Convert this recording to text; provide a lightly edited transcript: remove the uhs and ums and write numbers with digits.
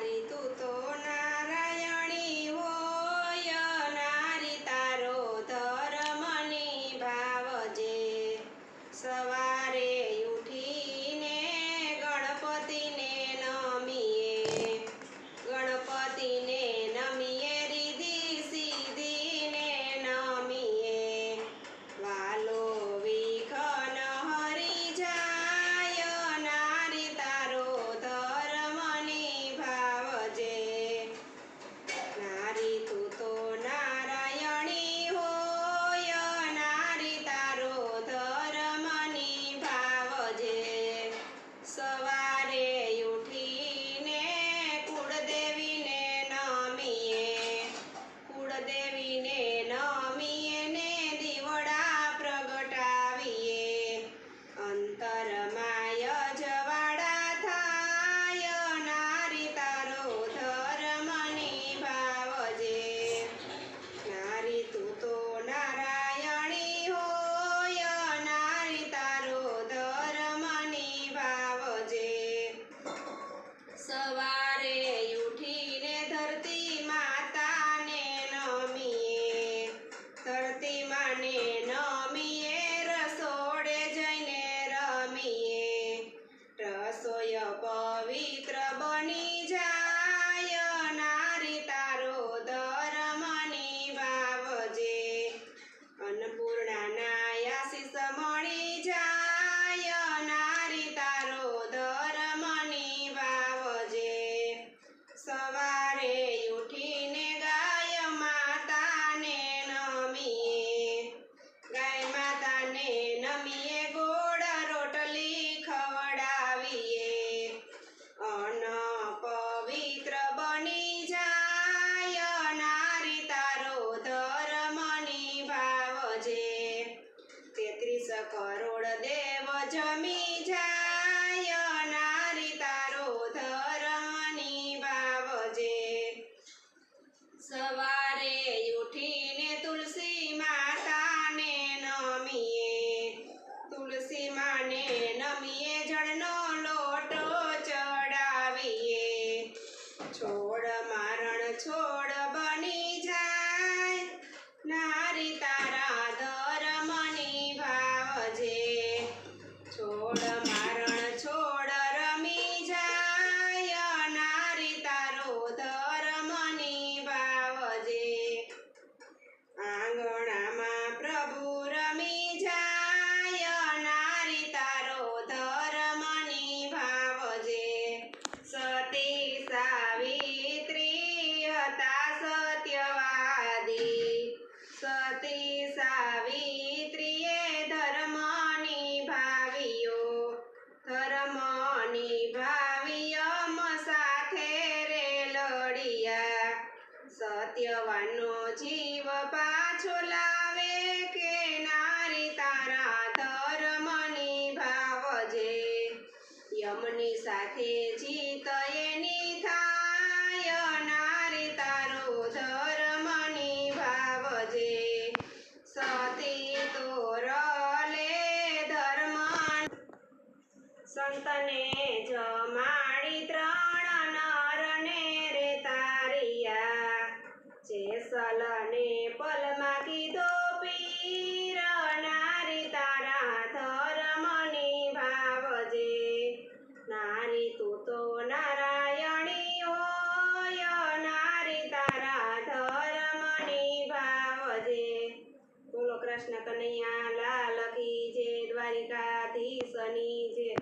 नारी तू तो नारायणी होय नारी तारो धर्म निभावजे सवारे उठीने गणपतिने नमीए गणपतिने नमीए रिद्धि सिद्धिने नमीए वालो विघ्न हरि જાય નારી તારો ધર્મ નિભાવજે નારી તું તો નારાયણી હોય નારી તારો ધર્મ નિભાવજે સવારે ઉઠીને કુળદેવીને નમીએ ને દીવડા પ્રગટાવીએ અંતરમાય જવાડા થાય નારી તારો ધર્મ નિભાવજે નારી તું તો નારાયણી હોય નારી તારો ધર્મ નિભાવજે સવારે ઉઠીને ધરતી માતાને નમીએ રસોડે જઈને રમીએ રસોય પવિત્ર બની જાય નારી તારો ધર્મ નિભાવજે અન્નપૂર્ણાના આશીષ મળી જાય નારી તારો ધર્મ નિભાવજે સવારે ઉઠીને ગાય માતાને નમીએ ગોળ રોટલી ખવડાવીએ અન્ન પવિત્ર બની જાય નારી તારો ધર્મ નિભાવજે 33 કરોડ દેવ જમી જાય નારી તારો ધર્મ નિભાવજે સવારે ઉઠીને તુલસી માતાને નમીએ જળનો લોટો ચડાવીએ છોડ મારણ છોડ બની જાય નારી તારા ધર્મ નિભાવજે છોડ મારણ છોડ રમી જાય નારી તારો ધર્મ નિભાવજે આંગણામાં પ્રભુ રમી જાય નારી તારો ધર્મ નિભાવજે સતી સાવિત્રી હતા સત્યવાદી સતી સાવિત્રીએ ધર્મ નિભાવ્યો સાથે રે લડિયા સત્યવાનનો જીવ પાછો લાવે કે નારી તારા ધર્મ નિભાવજે યમની સાથે જીત એની થાય નારી તારો ધર્મ નિભાવજે સતી તોરલે ધર્મ સંતને જમાડી 3 નરને રે તારિયા જેસલને પલમાં કીધો પીર નારી તારા ધર્મ નિભાવજે નારી તું તો નારાયણી હોય નારી તારા ધર્મ નિભાવજે બોલો કૃષ્ણ કનૈયા લાલ કી જય દ્વારિકાધીશની જય